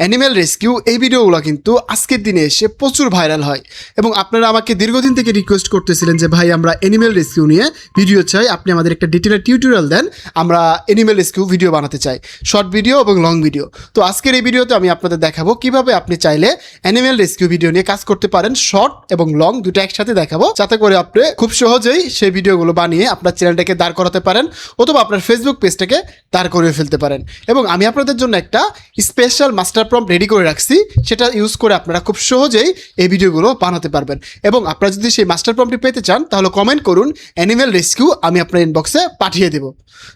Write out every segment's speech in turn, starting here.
Animal rescue এই ভিডিওগুলো কিন্তু আজকের দিনে এসে প্রচুর ভাইরাল হয় এবং আপনারা আমাকে দীর্ঘদিন থেকে রিকোয়েস্ট করতেছিলেন যে ভাই আমরা অ্যানিম্যাল রেস্কিউ নিয়ে ভিডিও চাই, আপনি আমাদের একটা ডিটেইলড টিউটোরিয়াল দেন, আমরা অ্যানিম্যাল রেস্কিউ ভিডিও বানাতে চাই, শর্ট ভিডিও এবং লং ভিডিও। তো আজকের এই ভিডিওতে আমি আপনাদের দেখাবো কিভাবে আপনি চাইলে অ্যানিম্যাল রেস্কিউ ভিডিও নিয়ে কাজ করতে পারেন, শর্ট এবং লং দুটো একসাথে দেখাবো, যাতে করে আপনি খুব সহজেই সেই ভিডিওগুলো বানিয়ে আপনার চ্যানেলটাকে দাঁড় করাতে পারেন অথবা আপনার ফেসবুক পেজটাকে দাঁড় করিয়ে ফেলতে পারেন। এবং আমি আপনাদের জন্য একটা স্পেশাল মাস্টার প্রম্পট রেডি করে রাখছি, সেটা ইউজ করে আপনারা খুব সহজেই এই ভিডিওগুলো বানাতে পারবেন। এবং আপনারা যদি সেই মাস্টার প্রম্পটটি পেতে চান তাহলে কমেন্ট করুন অ্যানিম্যাল রেস্কিউ, আমি আপনার ইনবক্সে পাঠিয়ে দেবো।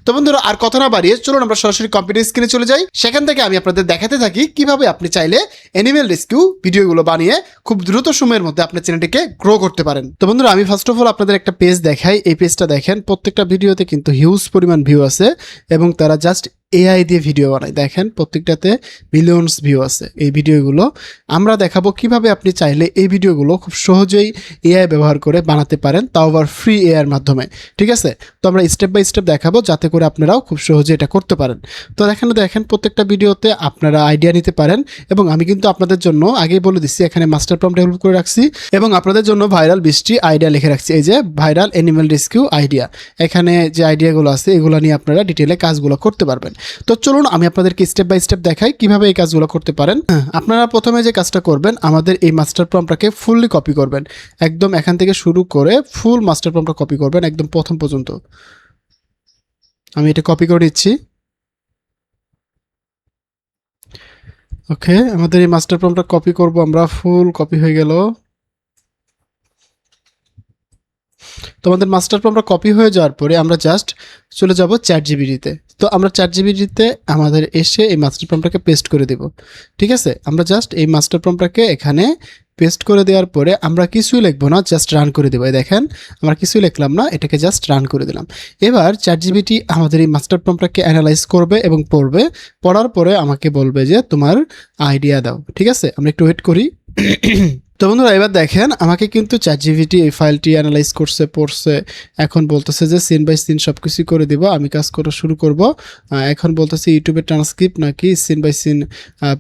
তো বন্ধুরা আর কথা না বাড়িয়ে চলুন আমরা সরাসরি কম্পিউটার স্ক্রিনে চলে যাই, সেখান থেকে আমি আপনাদের দেখাতে থাকি কিভাবে আপনি চাইলে অ্যানিম্যাল রেস্কিউ ভিডিওগুলো বানিয়ে খুব দ্রুত সময়ের মধ্যে আপনার চ্যানেলটিকে গ্রো করতে পারেন। তো বন্ধুরা আমি ফার্স্ট অফ অল আপনাদের একটা পেজ দেখাই। এই পেজটা দেখেন, প্রত্যেকটা ভিডিওতে কিন্তু হিউজ পরিমাণ ভিউ আছে এবং তারা জাস্ট এআই দিয়ে ভিডিও বানায়। দেখেন প্রত্যেকটাতে মিলিয়নস ভিউ আছে। এই ভিডিওগুলো আমরা দেখাবো কিভাবে আপনি চাইলে এই ভিডিওগুলো খুব সহজেই এআই ব্যবহার করে বানাতে পারেন, তাও আবার ফ্রি এআইয়ের মাধ্যমে। ঠিক আছে, তো আমরা স্টেপ বাই স্টেপ দেখাবো যাতে করে আপনারাও খুব সহজে এটা করতে পারেন। তো দেখেন প্রত্যেকটা ভিডিওতে আপনারা আইডিয়া নিতে পারেন এবং আমি কিন্তু আপনাদের জন্য আগেই বলে দিচ্ছি এখানে মাস্টার প্রম্পট ডেভেলপ করে রাখছি এবং আপনাদের জন্য ভাইরাল 20টি আইডিয়া লিখে রাখছি। এই যে ভাইরাল অ্যানিম্যাল রেস্কিউ আইডিয়া, এখানে যে আইডিয়াগুলো আছে এগুলো নিয়ে আপনারা ডিটেলে কাজগুলো করতে পারবেন। তো চলুন আমি আপনাদেরকে স্টেপ বাই স্টেপ দেখাই কিভাবে এই কাজগুলো করতে পারেন। আপনারা প্রথমে যে কাজটা করবেন, আমাদের এই মাস্টার প্রম্পটটাকে ফুললি কপি করবেন, একদম এখান থেকে শুরু করে ফুল মাস্টার প্রম্পটটা কপি করবেন একদম প্রথম পর্যন্ত। আমি এটা কপি করে দিচ্ছি। ওকে, আমাদের এই মাস্টার প্রম্পটটা কপি করব আমরা, ফুল কপি হয়ে গেল। তো আমাদের মাস্টার প্রম্পটটা কপি হয়ে যাওয়ার পরে আমরা জাস্ট চলে যাব চ্যাটজিপিটিতে। তো আমরা চ্যাটজিপিটিতে আমাদের এসে এই মাস্টার প্রম্পটটাকে পেস্ট করে দেব। ঠিক আছে, আমরা জাস্ট এই মাস্টার প্রম্পটটাকে এখানে পেস্ট করে দেওয়ার পরে আমরা কিছুই লিখবো না, জাস্ট রান করে দেবো। দেখেন আমরা কিছুই লিখলাম না, এটাকে জাস্ট রান করে দিলাম। এবার চ্যাটজিপিটি আমাদের এই মাস্টার প্রম্পটটাকে অ্যানালাইজ করবে এবং পড়বে, পড়ার পরে আমাকে বলবে যে তোমার আইডিয়া দাও। ঠিক আছে, আমরা একটু ওয়েট করি। তো বন্ধুরা এবার দেখেন আমাকে কিন্তু চ্যাটজিপিটি এই ফাইলটি অ্যানালাইজ করছে, পড়ছে, এখন বলতেছে যে সিন বাই সিন সব কিছুই করে দিব, আমি কাজ করা শুরু করব। এখন বলতেছে ইউটিউবের ট্রান্সক্রিপ্ট নাকি সিন বাই সিন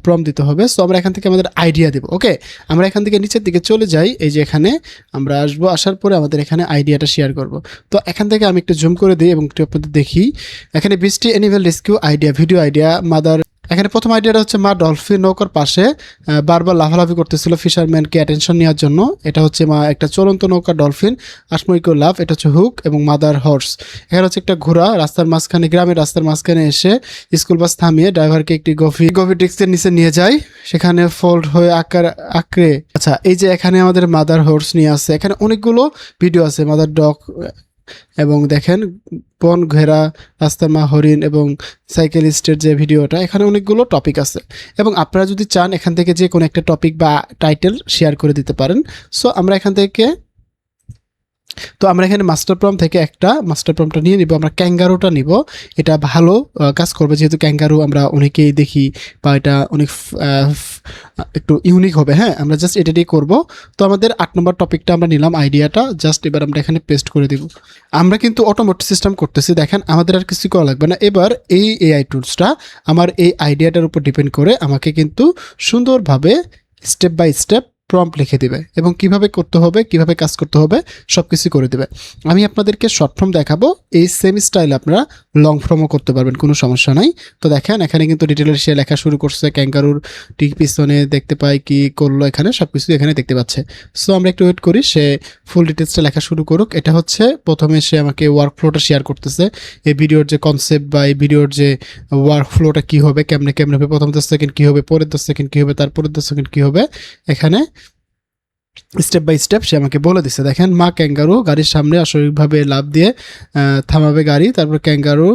প্রম্পট দিতে হবে। সো আমরা এখান থেকে আমাদের আইডিয়া দেবো। ওকে, আমরা এখান থেকে নিচের দিকে চলে যাই, এই যে এখানে আমরা আসবো, আসার পরে আমাদের এখানে আইডিয়াটা শেয়ার করব। তো এখান থেকে আমি একটু জুম করে দিই এবং একটু আপনাদের দেখি। এখানে 20টি animal rescue idea, video idea. Mother এখানে প্রথম আইডিয়াটা হচ্ছে মা ডলফিন নৌকার পাশে বারবার লাফালাফি করতেছিল ফিশারম্যানকে অ্যাটেনশন নেওয়ার জন্য। এটা হচ্ছে মা একটা চলন্ত নৌকা ডলফিন, আসময়িকো লাভ, এটা হচ্ছে হুক এবং মাদার হর্স। এখানে হচ্ছে একটা ঘোড়া রাস্তার মাঝখানে, গ্রামের রাস্তার মাঝখানে এসে স্কুল বাস থামিয়ে ড্রাইভারকে একটি গভীর ডিস্কের নিচে নিয়ে যায়, সেখানে ফোল্ড হয়ে আঁকড়ে। আচ্ছা, এই যে এখানে আমাদের মাদার হর্স নিয়ে আছে, এখানে অনেকগুলো ভিডিও আছে, মাদার ডগ এবং দেখেন বন ঘেরা, রাস্তার মা হরিণ এবং সাইকেলিস্টের যে ভিডিওটা, এখানে অনেকগুলো টপিক আছে এবং আপনারা যদি চান এখান থেকে যে কোনো একটা টপিক বা টাইটেল শেয়ার করে দিতে পারেন। সো আমরা এখান থেকে আমরা এখানে মাস্টার প্রম্পট থেকে একটা মাস্টার প্রম্পটটা নিয়ে নিব, আমরা ক্যাঙ্গারুটা নিব, এটা ভালো কাজ করবে যেহেতু ক্যাঙ্গারু আমরা অনেকেই দেখি বা এটা অনেক একটু ইউনিক হবে। হ্যাঁ, আমরা জাস্ট এটা দিয়ে করবো। তো আমাদের 8 নম্বর টপিকটা আমরা নিলাম আইডিয়াটা, জাস্ট এবার আমরা এখানে পেস্ট করে দিব। আমরা কিন্তু অটোমেটিক সিস্টেম করতেছি, দেখেন আমাদের আর কিছু করা লাগবে না। এবার এই এআই টুলসটা আমার এই আইডিয়াটার উপর ডিপেন্ড করে আমাকে কিন্তু সুন্দরভাবে স্টেপ বাই স্টেপ প্রম্পট লিখে দিবে এবং কিভাবে করতে হবে, কিভাবে কাজ করতে হবে সব কিছু করে দেবে। আমি আপনাদেরকে শর্ট ফর্ম দেখাবো, এই সেম স্টাইলে আপনারা লং ফর্মও করতে পারবেন, কোনো সমস্যা নাই। তো দেখেন এখানে কিন্তু ডিটেলের সে লেখা শুরু করছে, ক্যাঙ্গারুর ঠিক পিছনে দেখতে পাই কি করলো, এখানে সব কিছু এখানে দেখতে পাচ্ছে। সো আমরা একটু ওয়েট করি, সে ফুল ডিটেলসটা লেখা শুরু করুক। এটা হচ্ছে প্রথমে সে আমাকে ওয়ার্ক ফ্লোটা শেয়ার করতেছে, এই ভিডিওর যে কনসেপ্ট বা এই ভিডিওর যে ওয়ার্ক ফ্লোটা কী হবে, কেমনে হবে, প্রথম 10 সেকেন্ড কী হবে, পরের 10 সেকেন্ড কী হবে, তারপরের 10 সেকেন্ড কী হবে, এখানে স্টেপ বাই স্টেপ সে আমাকে বলে দিচ্ছে। দেখেন মা ক্যাঙ্গারু গাড়ির সামনে অস্বাভাবিকভাবে লাফ দিয়ে থামাবে গাড়ি, তারপর ক্যাঙ্গারু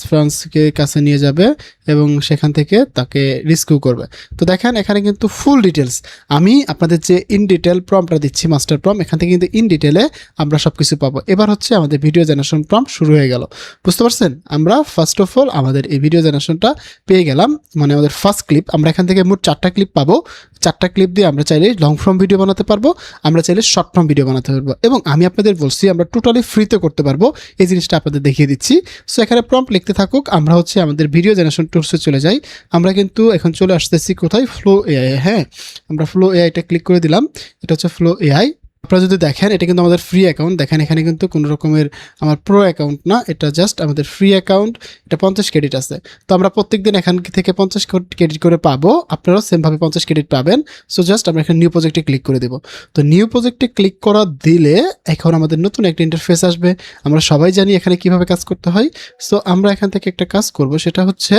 ফ্রান্সকে কাছে নিয়ে যাবে এবং সেখান থেকে তাকে রেস্কিউ করবে। তো দেখেন এখানে কিন্তু ফুল ডিটেলস, আমি আপনাদের যে ইন ডিটেল প্রম্পটটা দিচ্ছি মাস্টার প্রম্পট, এখান থেকে কিন্তু ইন ডিটেলে আমরা সব কিছু পাবো। এবার হচ্ছে আমাদের ভিডিও জেনারেশন প্রম্পট শুরু হয়ে গেল, বুঝতে পারছেন? আমরা ফার্স্ট অফ অল আমাদের এই ভিডিও জেনারেশনটা পেয়ে গেলাম, মানে আমাদের ফার্স্ট ক্লিপ। আমরা এখান থেকে মোট 4টা ক্লিপ পাবো, 4টা ক্লিপ দিয়ে আমরা চাইলে লং ফর্ম ভিডিও বানাতে পারবো, আমরা চাইলে শর্ট ফর্ম ভিডিও বানাতে পারবো, এবং আমি আপনাদের বলছি আমরা টোটালি ফ্রিতে করতে পারবো, এই জিনিসটা আপনাদের দেখিয়ে দিচ্ছি। সো এখানে প্রম্পট লিখতে থাকুক, আমরা হচ্ছে আমাদের ভিডিও জেনারেশন টুলসে চলে যাই। আমরা কিন্তু এখন চলে আসতেছি কোথায়, ফ্লো এআই। হ্যাঁ, আমরা ফ্লো এআইটা ক্লিক করে দিলাম, এটা হচ্ছে ফ্লো এআই। আপনারা যদি দেখেন এটা কিন্তু আমাদের ফ্রি অ্যাকাউন্ট, দেখেন এখানে কিন্তু কোনো রকমের আমার প্রো অ্যাকাউন্ট না, এটা জাস্ট আমাদের ফ্রি অ্যাকাউন্ট, এটা 50 ক্রেডিট আছে। তো আমরা প্রত্যেকদিন এখান থেকে 50 ক্রেডিট করে পাবো, আপনারাও সেমভাবে 50 ক্রেডিট পাবেন। সো জাস্ট আমরা এখানে নিউ প্রজেক্টে ক্লিক করে দেবো। তো নিউ প্রজেক্টে ক্লিক করা দিলে এখন আমাদের নতুন একটা ইন্টারফেস আসবে। আমরা সবাই জানি এখানে কিভাবে কাজ করতে হয়। সো আমরা এখান থেকে একটা কাজ করব, সেটা হচ্ছে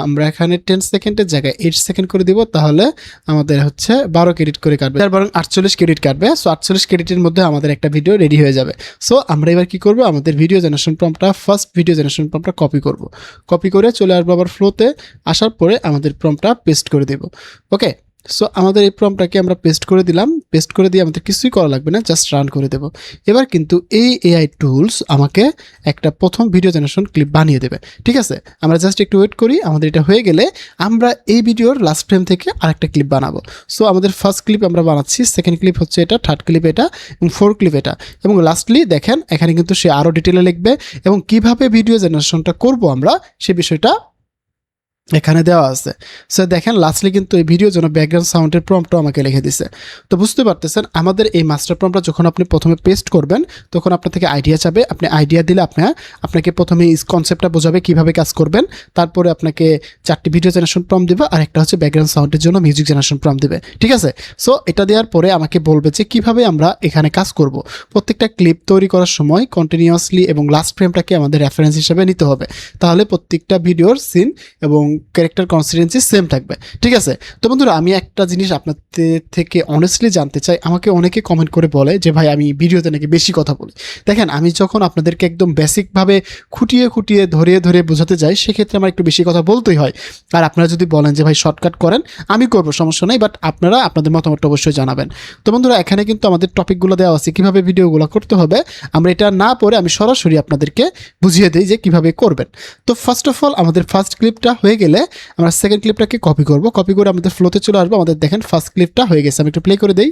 আমরা এখানে 10 সেকেন্ডের জায়গায় 8 সেকেন্ড করে দিব, তাহলে আমাদের হচ্ছে 12 ক্রেডিট করে কাটবে, তার বরং 48 ক্রেডিট কাটবে। সো 48 ক্রেডিটের মধ্যে আমাদের একটা ভিডিও রেডি হয়ে যাবে। সো আমরা এবার কি করব, আমাদের ভিডিও জেনারেশন প্রম্পটটা, ফার্স্ট ভিডিও জেনারেশন প্রম্পটটা কপি করব, কপি করে চলে আসবো আবার ফ্লোতে, আসার পরে আমাদের প্রম্পটটা পেস্ট করে দেব। ওকে, সো আমাদের এই প্রম্পটটাকে আমরা পেস্ট করে দিলাম, পেস্ট করে দিয়ে আমাদের কিছুই করা লাগবে না, জাস্ট রান করে দেব। এবার কিন্তু এই এআই টুলস আমাকে একটা প্রথম ভিডিও জেনারেশন ক্লিপ বানিয়ে দেবে। ঠিক আছে, আমরা জাস্ট একটু ওয়েট করি, আমাদের এটা হয়ে গেলে আমরা এই ভিডিওর লাস্ট ফ্রেম থেকে আরেকটা ক্লিপ বানাবো। সো আমাদের ফার্স্ট ক্লিপ আমরা বানাচ্ছি, সেকেন্ড ক্লিপ হচ্ছে এটা, থার্ড ক্লিপ এটা, এবং ফোর্থ ক্লিপ এটা, এবং লাস্টলি দেখেন এখানে কিন্তু সে আরও ডিটেলে লিখবে, এবং কিভাবে ভিডিও জেনারেশনটা করব আমরা সে বিষয়টা এখানে দেওয়া আছে। সো দেখেন লাস্টলি কিন্তু এই ভিডিওর জন্য ব্যাকগ্রাউন্ড সাউন্ডের প্রম্পটও আমাকে লিখে দিছে। তো বুঝতে পারতেছেন আমাদের এই মাস্টার প্রম্পটটা যখন আপনি প্রথমে পেস্ট করবেন তখন আপনার থেকে আইডিয়া চাবে, আপনি আইডিয়া দিলে আপনাকে প্রথমে এই কনসেপ্টটা বোঝাবে কীভাবে কাজ করবেন, তারপরে আপনাকে 4টি ভিডিও জেনারেশন প্রম্পট দেবে, আর একটা হচ্ছে ব্যাকগ্রাউন্ড সাউন্ডের জন্য মিউজিক জেনারেশন প্রম্পট দেবে। ঠিক আছে, সো এটা দেওয়ার পরে আমাকে বলবে যে কীভাবে আমরা এখানে কাজ করব। প্রত্যেকটা ক্লিপ তৈরি করার সময় কন্টিনিউয়াসলি এবং লাস্ট ফ্রেমটাকে আমাদের রেফারেন্স হিসেবে নিতে হবে, তাহলে প্রত্যেকটা ভিডিওর সিন এবং ক্যারেক্টার কনসিস্টেন্সি সেম থাকবে। ঠিক আছে, তো বন্ধুরা আমি একটা জিনিস আপনাদের থেকে অনেস্টলি জানতে চাই, আমাকে অনেকে কমেন্ট করে বলে যে ভাই আমি ভিডিওতে নাকি বেশি কথা বলি। দেখেন আমি যখন আপনাদেরকে একদম বেসিকভাবে খুঁটিয়ে খুঁটিয়ে ধরে বোঝাতে যাই সেক্ষেত্রে আমার একটু বেশি কথা বলতেই হয়। আর আপনারা যদি বলেন যে ভাই শর্টকাট করেন, আমি করবো, সমস্যা নেই, বাট আপনারা আপনাদের মতামতটা অবশ্যই জানাবেন। তো বন্ধুরা এখানে কিন্তু আমাদের টপিকগুলো দেওয়া আছে কীভাবে ভিডিওগুলো করতে হবে, আমরা এটা না পড়ে আমি সরাসরি আপনাদেরকে বুঝিয়ে দিই যে কীভাবে করবেন। তো ফার্স্ট অফ অল আমাদের ফার্স্ট ক্লিপটা হয়ে গেলে আমরা সেকেন্ড ক্লিপটাকে কপি করব, কপি করে আমাদের ফ্লোতে চলে আসবো। আমাদের দেখেন ফার্স্ট ক্লিপটা হয়ে গেছে, আমি একটু প্লে করে দেই।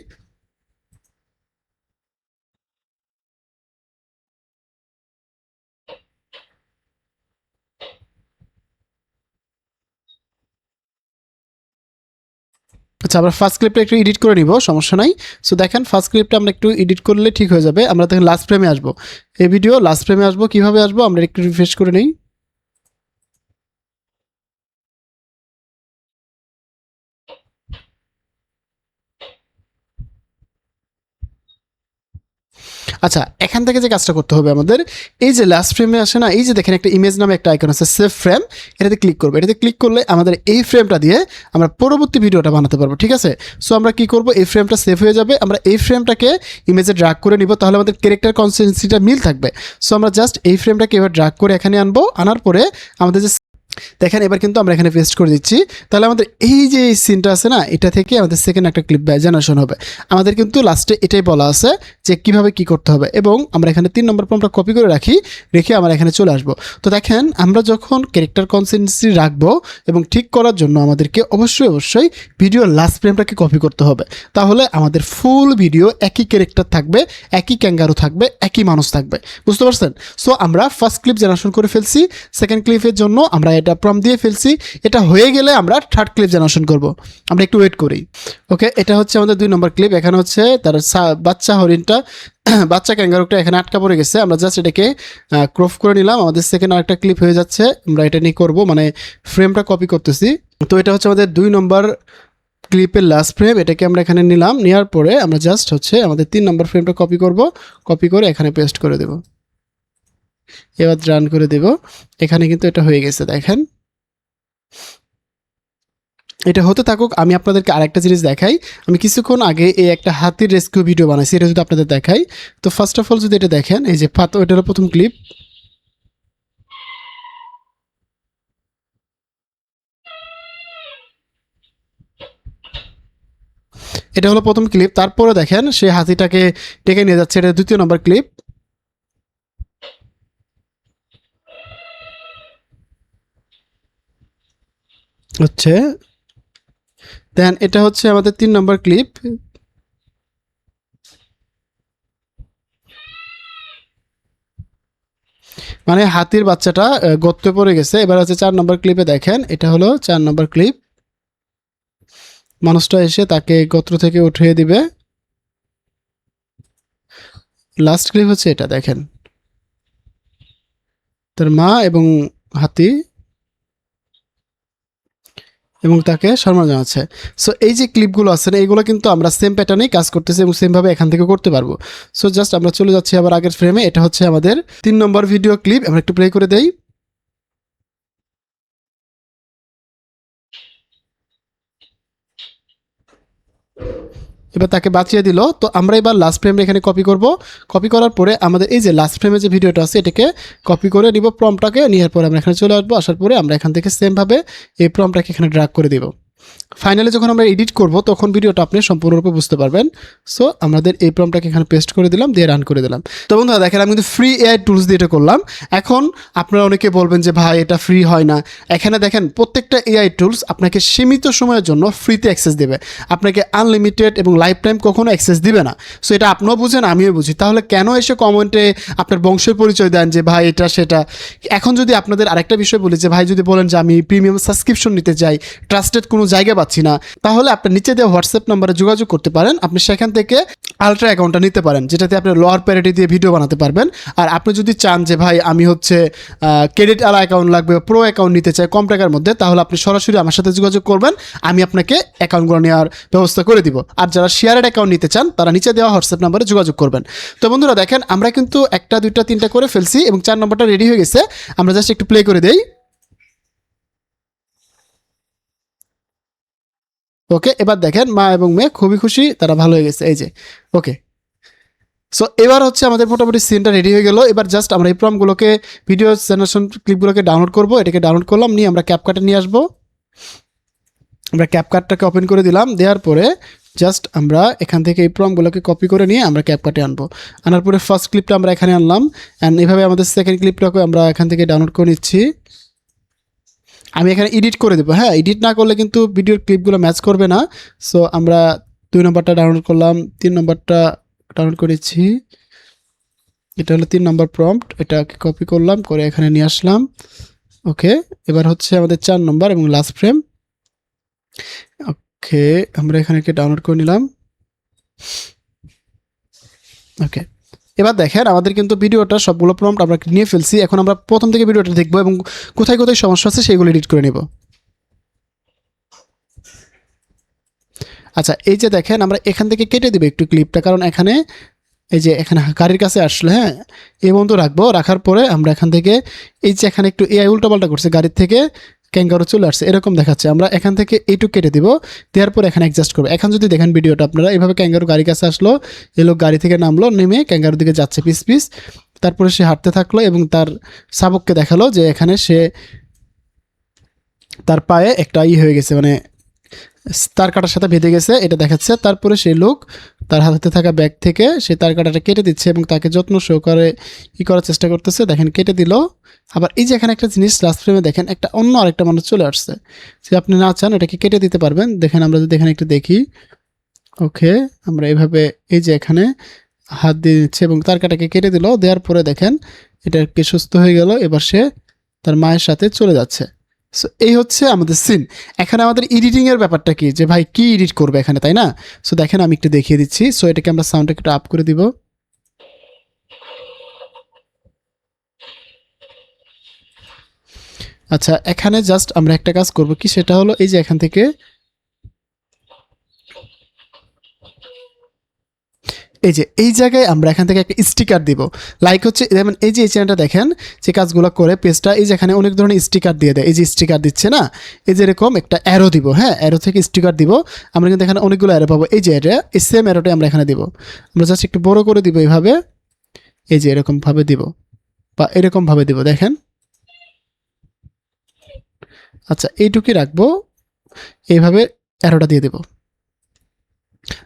আচ্ছা, আমরা ফার্স্ট ক্লিপটা একটু এডিট করে নিব, সমস্যা নাই। সো দেখেন ফার্স্ট ক্লিপটা আমরা একটু এডিট করলে ঠিক হয়ে যাবে। আমরা দেখেন লাস্ট ফ্রেমে আসবো, এই ভিডিও লাস্ট ফ্রেমে আসবো, কীভাবে আসবো আমরা একটু রিফ্রেশ করে নিই। আচ্ছা, এখান থেকে যে কাজটা করতে হবে আমাদের, এই যে লাস্ট ফ্রেমে আসে না, এই যে দেখেন একটা ইমেজ নামে একটা আইকন আছে, সেভ ফ্রেম, এটাতে ক্লিক করবো। এটাতে ক্লিক করলে আমাদের এই ফ্রেমটা দিয়ে আমরা পরবর্তী ভিডিওটা বানাতে পারবো। ঠিক আছে, সো আমরা কি করব, এই ফ্রেমটা সেভ হয়ে যাবে, আমরা এই ফ্রেমটাকে ইমেজে ড্রাগ করে নিব, তাহলে আমাদের ক্যারেক্টার কনসিস্টেন্সিটা মিল থাকবে। সো আমরা জাস্ট এই ফ্রেমটাকে এবার ড্রাগ করে এখানে আনবো, আনার পরে আমাদের যে দেখেন এবার কিন্তু আমরা এখানে পেস্ট করে দিচ্ছি, তাহলে আমাদের এই যে সিনটা আছে না, এটা থেকে আমাদের সেকেন্ড একটা ক্লিপ জেনারেশন হবে। আমাদের কিন্তু লাস্টে এটাই বলা আছে যে কিভাবে কি করতে হবে, এবং আমরা এখানে 3 নম্বর ফর্মটা কপি করে রেখে আমরা এখানে চলে আসবো। তো দেখেন আমরা যখন ক্যারেক্টার কনসিস্টেন্সি রাখবো এবং ঠিক করার জন্য আমাদেরকে অবশ্যই ভিডিও লাস্ট ফ্রেমটাকে কপি করতে হবে, তাহলে আমাদের ফুল ভিডিও একই ক্যারেক্টার থাকবে, একই ক্যাঙ্গারু থাকবে, একই মানুষ থাকবে। বুঝতে পারছেন? সো আমরা ফার্স্ট ক্লিপ জেনারেশন করে ফেলছি, সেকেন্ড ক্লিপের জন্য আমরা এটা প্রম্পট দিয়ে ফেলছি, এটা হয়ে গেলে আমরা থার্ড ক্লিপ জেনারেশন করব। আমরা একটু ওয়েট করি। ওকে, এটা হচ্ছে আমাদের 2 নম্বর ক্লিপ। এখানে হচ্ছে তার বাচ্চা হরিণটা বাচ্চা ক্যাঙ্গারুটা এখানে আটকা পড়ে গেছে, আমরা জাস্ট এটাকে ক্রপ করে নিলাম, আমাদের সেকেন্ড আরেকটা ক্লিপ হয়ে যাচ্ছে। আমরা এটা নিয়ে করবো, মানে ফ্রেমটা কপি করতেছি। তো এটা হচ্ছে আমাদের 2 নম্বর ক্লিপের লাস্ট ফ্রেম, এটাকে আমরা এখানে নিলাম, নেওয়ার পরে আমরা জাস্ট হচ্ছে আমাদের 3 নম্বর ফ্রেমটা কপি করব, কপি করে এখানে পেস্ট করে দেব, এবার রান করে দেব। এখানে কিন্তু এটা হয়ে গেছে, দেখেন এটা হতে থাকুক। আমি আপনাদেরকে আরেকটা জিনিস দেখাই, আমি কিছুক্ষণ আগে এই একটা হাতির রেস্কিউ ভিডিও বানাইছি, এটা যদি আপনাদের দেখাই। তো ফার্স্ট অফ অল যদি এটা দেখেন, এই যে এটা হলো প্রথম ক্লিপ, এটা হলো প্রথম ক্লিপ। তারপরে দেখেন সে হাতিটাকে ডেকে নিয়ে যাচ্ছে, এটা 2য় নম্বর ক্লিপ। হচ্ছে দেন এটা হচ্ছে আমাদের 3 নম্বর ক্লিপ। মানে হাতির বাচ্চাটা গর্তে পড়ে গেছে। এবার হচ্ছে 4 নম্বর ক্লিপে দেখেন, এটা হলো 4 নম্বর ক্লিপ। মানুষটা এসে তাকে গর্ত থেকে উঠিয়ে দিবে। লাস্ট ক্লিপ হচ্ছে এটা, দেখেন তার মা এবং হাতি এবং তাকে সম্মান জানাচ্ছে। সো এই যে ক্লিপগুলো আছে না, এইগুলো কিন্তু আমরা সেম প্যাটার্নেই কাজ করতেছি এবং সেমভাবে এখান থেকে করতে পারবো। সো জাস্ট আমরা চলে যাচ্ছি আবার আগের ফ্রেমে। এটা হচ্ছে আমাদের 3 নম্বর ভিডিও ক্লিপ। আমরা একটু প্লে করে দেই। এবার তাকে বাঁচিয়ে দিল। তো আমরা এবার লাস্ট ফ্রেমে এখানে কপি করব। কপি করার পরে আমাদের এই যে লাস্ট ফ্রেমে যে ভিডিওটা আছে এটাকে কপি করে নিব, প্রম্পটটাকে নেওয়ার পরে আমরা এখানে চলে আসবো। আসার পরে আমরা এখান থেকে সেমভাবে এই প্রম্পটটাকে এখানে ড্র্যাগ করে দিব। ফাইনালি যখন আমরা এডিট করব তখন ভিডিওটা আপনি সম্পূর্ণরূপে বুঝতে পারবেন। সো আমাদের এই প্রম্পটটাকে এখানে পেস্ট করে দিলাম, দিয়ে রান করে দিলাম। তো বন্ধুরা দেখেন, আমি কিন্তু ফ্রি এআই টুলস দিয়ে এটা করলাম। এখন আপনারা অনেকে বলবেন যে ভাই এটা ফ্রি হয় না। এখানে দেখেন প্রত্যেকটা এআই টুলস আপনাকে সীমিত সময়ের জন্য ফ্রিতে অ্যাক্সেস দেবে, আপনাকে আনলিমিটেড এবং লাইফ টাইম কখনো অ্যাক্সেস দিবে না। সো এটা আপনিও বুঝেন, আমিও বুঝি। তাহলে কেন এসে কমেন্টে আপনার বংশের পরিচয় দেন যে ভাই এটা সেটা। এখন যদি আপনাদের আরেকটা বিষয় বলি যে ভাই যদি বলেন যে আমি প্রিমিয়াম সাবস্ক্রিপশন নিতে চাই, ট্রাস্টেড কোনো জায়গা পাচ্ছি না, তাহলে আপনার নিচে দেওয়া হোয়াটসঅ্যাপ নাম্বারে যোগাযোগ করতে পারেন। আপনি সেখান থেকে আলট্রা অ্যাকাউন্টটা নিতে পারেন, যেটাতে আপনি লোয়ার প্যারিটি দিয়ে ভিডিও বানাতে পারবেন। আর আপনি যদি চান যে ভাই আমি হচ্ছে ক্রেডিট আলা অ্যাকাউন্ট লাগবে, প্রো অ্যাকাউন্ট নিতে চাই কম টাকার মধ্যে, তাহলে আপনি সরাসরি আমার সাথে যোগাযোগ করবেন, আমি আপনাকে অ্যাকাউন্টগুলো নেওয়ার ব্যবস্থা করে দিব। আর যারা শেয়ারেড অ্যাকাউন্ট নিতে চান তারা নিচে দেওয়া হোয়াটসঅ্যাপ নাম্বারে যোগাযোগ করবেন। তো বন্ধুরা দেখেন, আমরা কিন্তু 1টা 2টা 3টা করে ফেলছি এবং 4 নম্বরটা রেডি হয়ে গেছে। আমরা জাস্ট একটু প্লে করে দেই। ওকে, এবার দেখেন মা এবং মেয়ে খুবই খুশি, তারা ভালো হয়ে গেছে, এই যে। ওকে, সো এবার হচ্ছে আমাদের মোটামুটি সিনটা রেডি হয়ে গেল। এবার জাস্ট আমরা এই প্রম্পটগুলোকে, ভিডিও জেনারেশন ক্লিপগুলোকে ডাউনলোড করব। এটাকে ডাউনলোড করলাম, নিয়ে আমরা ক্যাপকাটে নিয়ে আসবো। আমরা ক্যাপকাটটাকে ওপেন করে দিলাম, দেওয়ার পরে জাস্ট আমরা এখান থেকে এই প্রম্পটগুলোকে কপি করে নিয়ে আমরা ক্যাপকাটে আনবো। আনার পরে ফার্স্ট ক্লিপটা আমরা এখানে আনলাম, অ্যান্ড এইভাবে আমাদের সেকেন্ড ক্লিপটাকে আমরা এখান থেকে ডাউনলোড করে নিচ্ছি। আমি এখানে এডিট করে দেবো। হ্যাঁ, এডিট না করলে কিন্তু ভিডিওর ক্লিপগুলো ম্যাচ করবে না। সো আমরা 2 নম্বরটা ডাউনলোড করলাম, 3 নম্বরটা ডাউনলোড করেছি। এটা হলো 3 নম্বর প্রম্পট, এটাকে কপি করলাম, করে এখানে নিয়ে আসলাম। ওকে, এবার হচ্ছে আমাদের 4 নম্বর এবং লাস্ট ফ্রেম। ওকে, আমরা এখানে ডাউনলোড করে নিলাম। ওকে, এবার দেখেন আমাদের কিন্তু ভিডিওটা সবগুলো প্রম্পট আমরা নিয়ে ফেলছি। এখন আমরা প্রথম থেকে ভিডিওটা দেখবো এবং কোথায় কোথায় সমস্যা আছে সেগুলো এডিট করে নেব। আচ্ছা, এই যে দেখেন আমরা এখান থেকে কেটে দেবো একটু ক্লিপটা, কারণ এখানে এই যে এখানে গাড়ির কাছে আসলে, হ্যাঁ এই বন্ধু রাখবো। রাখার পরে আমরা এখান থেকে এই যে এখানে একটু এআই উল্টাপাল্টা করছে, গাড়ির থেকে ক্যাঙ্গারু চলে আসছে এরকম দেখাচ্ছে। আমরা এখান থেকে এইটুকু কেটে দিব, দেওয়ার পর এখানে অ্যাডজাস্ট করবো। এখন যদি দেখেন ভিডিওটা আপনারা, এইভাবে ক্যাঙ্গারু গাড়ির কাছে আসলো, এই লোক গাড়ি থেকে নামলো, নেমে ক্যাঙ্গারুর দিকে যাচ্ছে পিস পিস। তারপরে সে হাঁটতে থাকলো এবং তার শাবককে দেখালো যে এখানে সে, তার পায়ে একটা হয়ে গেছে, মানে তার কাটার সাথে বেঁধে গেছে, এটা দেখাচ্ছে। তারপরে সেই লোক তার হাতে থাকা ব্যাগ থেকে সে তার কাটাটা কেটে দিচ্ছে এবং তাকে যত্ন সহকারে করার চেষ্টা করতেছে। দেখেন কেটে দিল। আবার এই যে এখানে একটা জিনিস লাস্ট ফ্রেমে দেখেন, একটা অন্য আরেকটা মানুষ চলে আসছে। যে আপনি না চান এটাকে কেটে দিতে পারবেন। দেখেন আমরা যদি এখানে একটু দেখি, ওকে আমরা এইভাবে এই যে এখানে হাত দিয়ে দিচ্ছে এবং তার কাটাকে কেটে দিল। দেওয়ার পরে দেখেন এটা কি সুস্থ হয়ে গেল। এবার সে তার মায়ের সাথে চলে যাচ্ছে। সো এই হচ্ছে আমাদের সিন। এখানে আমাদের এডিটিংয়ের ব্যাপারটা কি, যে ভাই কি এডিট করবে এখানে, তাই না? সো দেখেন আমি একটু দেখিয়ে দিচ্ছি। সো এটাকে আমরা সাউন্ডটা একটু আপ করে দিব। আচ্ছা, এখানে জাস্ট আমরা একটা কাজ করব কি, সেটা হলো এই যে এখান থেকে এই যে এই জায়গায় আমরা এখান থেকে একটা স্টিকার দিব। লাইক হচ্ছে যেমন এই যে এই চ্যানেলটা দেখেন যে কাজগুলো করে পেজটা, এই যে এখানে অনেক ধরনের স্টিকার দিয়ে দেয়। এই যে স্টিকার দিচ্ছে না, এই যে এরকম একটা অ্যারো দিব। হ্যাঁ, অ্যারো থেকে স্টিকার দিব। আমরা কিন্তু এখানে অনেকগুলো অ্যারো পাবো। এই যে এটা, এই সেম অ্যারোটাই আমরা এখানে দিব। আমরা জাস্ট একটু বড় করে দিব এইভাবে, এই যে এরকমভাবে দিব বা এরকমভাবে দিব, দেখেন। আচ্ছা, এইটুকুই রাখবো, এইভাবে অ্যারোটা দিয়ে দেবো।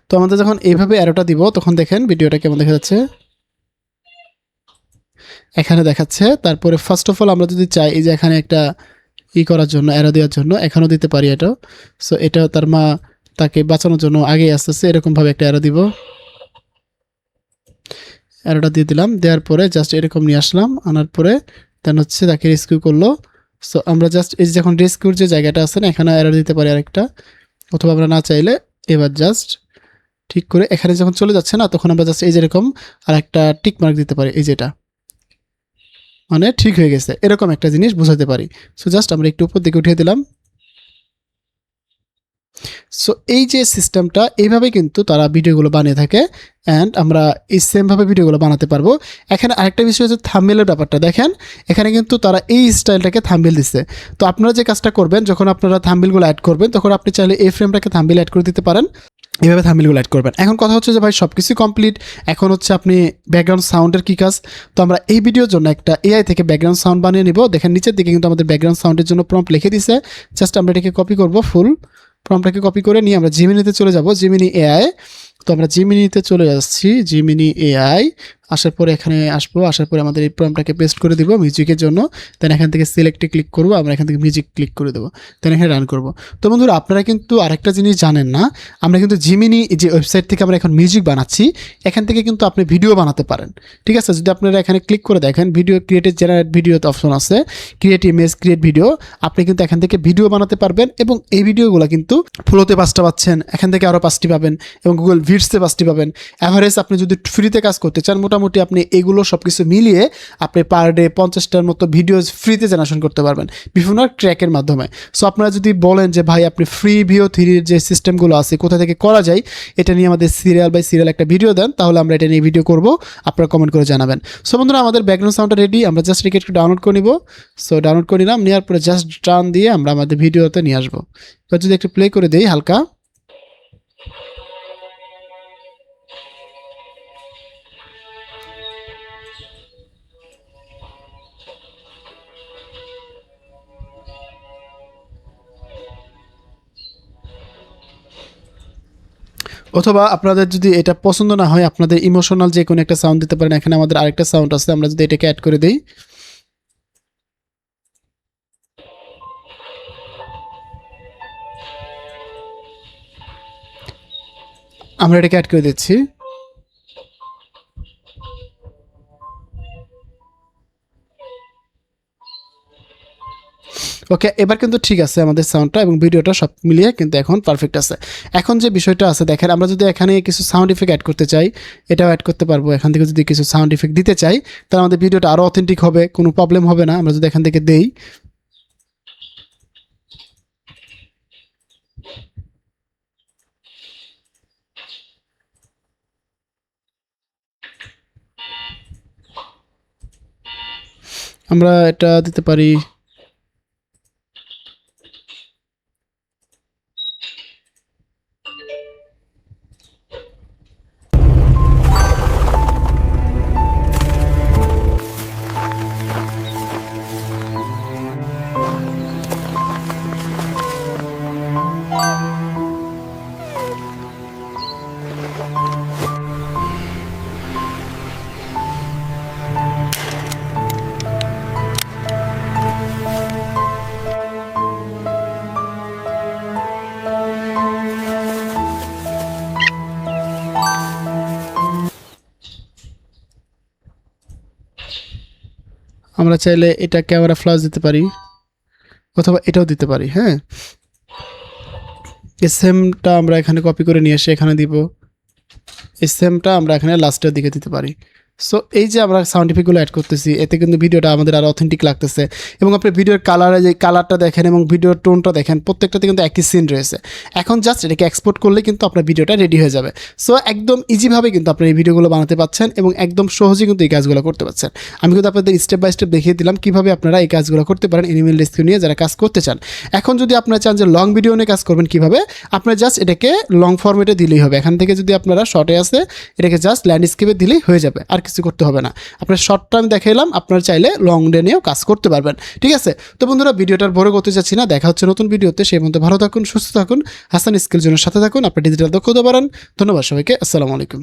তো আমাদের যখন এইভাবে অ্যারোটা দিব তখন দেখেন ভিডিওটা কেমন দেখা যাচ্ছে, এখানে দেখাচ্ছে। তারপরে ফার্স্ট অফ অল আমরা যদি চাই, এই যে এখানে একটা করার জন্য, অ্যারো দেওয়ার জন্য এখানেও দিতে পারি এটাও। সো এটা তার মা তাকে বাঁচানোর জন্য আগেই আসতেছে, এরকমভাবে একটা অ্যারো দিব। অ্যারোটা দিয়ে দিলাম, দেওয়ার পরে জাস্ট এরকম নিয়ে আসলাম, আনার পরে দেন হচ্ছে তাকে রেস্কিউ করলো। সো আমরা জাস্ট এই যখন রেস্কিউর যে জায়গাটা আছে না, এখানে অ্যারো দিতে পারি আরেকটা, অথবা আমরা না চাইলে এবার জাস্ট ঠিক করে এখানে যখন চলে যাচ্ছে না, তখন আমরা জাস্ট এই যেরকম আর একটা টিক মার্ক দিতে পারি, এই যেটা মানে ঠিক হয়ে গেছে, এরকম একটা জিনিস বোঝাতে পারি। সো জাস্ট আমরা একটু উপর দিকে উঠিয়ে দিলাম। সো এই যে সিস্টেমটা, এইভাবে কিন্তু তারা ভিডিওগুলো বানিয়ে থাকে, অ্যান্ড আমরা এই সেমভাবে ভিডিওগুলো বানাতে পারবো। এখানে আরেকটা বিষয় হচ্ছে থাম্বনেলের ব্যাপারটা দেখেন, এখানে কিন্তু তারা এই স্টাইলটাকে থাম্বনেল দিচ্ছে। তো আপনারা যে কাজটা করবেন, যখন আপনারা থাম্বনেলগুলো অ্যাড করবেন, তখন আপনি চাইলে এই ফ্রেমটাকে থাম্বনেল অ্যাড করে দিতে পারেন, এইভাবে থাম্বনেলগুলো অ্যাড করবেন। এখন কথা হচ্ছে যে ভাই সব কিছুই কমপ্লিট, এখন হচ্ছে আপনি ব্যাকগ্রাউন্ড সাউন্ডের কী কাজ। তো আমরা এই ভিডিওর জন্য একটা এআই থেকে ব্যাকগ্রাউন্ড সাউন্ড বানিয়ে নিব। দেখেন নিচের দিকে কিন্তু আমাদের ব্যাকগ্রাউন্ড সাউন্ডের জন্য প্রম্পট লিখে দিছে, জাস্ট আমরা এটাকে কপি করব, ফুল প্রম্পটটাকে কপি করে নিয়ে আমরা জিমিনিতে চলে যাব, জিমিনি এআই। তো আমরা জিমিনিতে চলে যাচ্ছি, জিমিনি এআই আসার পরে এখানে আসবো, আসার পরে আমাদের এই প্রম্পটটাকে পেস্ট করে দিব মিউজিকের জন্য। দেন এখান থেকে সিলেক্টে ক্লিক করবো, আমরা এখান থেকে মিউজিক ক্লিক করে দেবো, দেন এখানে রান করব। তো বন্ধুরা আপনারা কিন্তু আরেকটা জিনিস জানেন না, আমরা কিন্তু জিমিনি যে ওয়েবসাইট থেকে আমরা এখন মিউজিক বানাচ্ছি, এখান থেকে কিন্তু আপনি ভিডিও বানাতে পারেন। ঠিক আছে, যদি আপনারা এখানে ক্লিক করে দেখেন, ভিডিও ক্রিয়েটেড জেনারেট ভিডিওতে অপশন আছে, ক্রিয়েট ইমেজ, ক্রিয়েট ভিডিও, আপনি কিন্তু এখান থেকে ভিডিও বানাতে পারবেন। এবং এই ভিডিওগুলো কিন্তু ফ্লোতে 5টা পাচ্ছেন, এখান থেকে আরও 5টি পাবেন, এবং গুগল ভিডসে 5টি পাবেন। অ্যাভারেজ আপনি যদি ফ্রিতে কাজ করতে চান, মোটামুটি আপনি এগুলো সব কিছু মিলিয়ে আপনি পার ডে 50টার মতো ভিডিও ফ্রিতে জেনারেশন করতে পারবেন বিভিন্ন ট্র্যাকের মাধ্যমে। সো আপনারা যদি বলেন যে ভাই আপনি ফ্রি VO3 যে সিস্টেমগুলো আছে কোথা থেকে করা যায়, এটা নিয়ে আমাদের সিরিয়াল বাই সিরিয়াল একটা ভিডিও দেন, তাহলে আমরা এটা নিয়ে ভিডিও করব, আপনারা কমেন্ট করে জানাবেন। সো বন্ধুরা আমাদের ব্যাকগ্রাউন্ড সাউন্ডটা রেডি, আমরা জাস্ট এটাকে একটু ডাউনলোড করে নিব। সো ডাউনলোড করে নিলাম, নেওয়ার পরে জাস্ট টান দিয়ে আমরা আমাদের ভিডিওতে নিয়ে আসবো। এবার যদি একটু প্লে করে দিই হালকা, অথবা আপনাদের যদি এটা পছন্দ না হয়, আপনাদের ইমোশনাল যে কোনো একটা সাউন্ড দিতে পারেন। এখানে আমাদের আরেকটা সাউন্ড আছে, আমরা যদি এটাকে অ্যাড করে দিই, আমরা এটাকে অ্যাড করে দিচ্ছি। ওকে, এবার কিন্তু ঠিক আছে আমাদের সাউন্ডটা এবং ভিডিওটা সব মিলিয়ে কিন্তু এখন পারফেক্ট আছে। এখন যে বিষয়টা আছে দেখেন, আমরা যদি এখানে কিছু সাউন্ড ইফেক্ট অ্যাড করতে চাই, এটাও অ্যাড করতে পারবো। এখান থেকে যদি কিছু সাউন্ড ইফেক্ট দিতে চাই, তাহলে আমাদের ভিডিওটা আরও অথেন্টিক হবে, কোনো প্রবলেম হবে না। আমরা যদি এখান থেকে দেই, আমরা এটা দিতে পারি, আমরা চাইলে এটা ক্যামেরা ফ্ল্যাশ দিতে পারি, অথবা এটাও দিতে পারি। হ্যাঁ, এই সেমটা আমরা এখানে কপি করে নিয়ে এসে এখানে দিব, এই সেমটা আমরা এখানে লাস্টের দিকে দিতে পারি। সো এই যে আমরা সাউন্ড ইফেক্টগুলো অ্যাড করতেছি, এতে কিন্তু ভিডিওটা আমাদের আরও অথেন্টিক লাগতেছে। এবং আপনি ভিডিওর কালারে যে কালারটা দেখেন এবং ভিডিওর টোনটা দেখেন, প্রত্যেকটাতে কিন্তু একই সিন রয়েছে। এখন জাস্ট এটাকে এক্সপোর্ট করলে কিন্তু আপনার ভিডিওটা রেডি হয়ে যাবে। সো একদম ইজিভাবে কিন্তু আপনি এই ভিডিওগুলো বানাতে পারছেন এবং একদম সহজেই কিন্তু এই কাজগুলো করতে পারছেন। আমি কিন্তু আপনাদের স্টেপ বাই স্টেপ দেখিয়ে দিলাম কীভাবে আপনারা এই কাজগুলো করতে পারেন এনিমেল রেস্কিউ নিয়ে যারা কাজ করতে চান। এখন যদি আপনারা চান যে লং ভিডিও নিয়ে কাজ করবেন কীভাবে, আপনারা জাস্ট এটাকে লং ফরম্যাটে দিলেই হবে। এখান থেকে যদি আপনারা শর্টে আসে, এটাকে জাস্ট ল্যান্ডস্কেপে দিলেই হয়ে যাবে, আর কিছু করতে হবে না। আপনার শর্ট টার্ম দেখাইলাম, আপনারা চাইলে লং ডে নিয়েও কাজ করতে পারবেন। ঠিক আছে, তো বন্ধুরা ভিডিওটার বড় করতে চাচ্ছি না, দেখা হচ্ছে নতুন ভিডিওতে। সেই মধ্যে ভালো থাকুন, সুস্থ থাকুন, হাসান স্কিল জোনের সাথে থাকুন, আপনার ডিজিটাল দক্ষতা বাড়ান। ধন্যবাদ সবাইকে, আসসালামু আলাইকুম।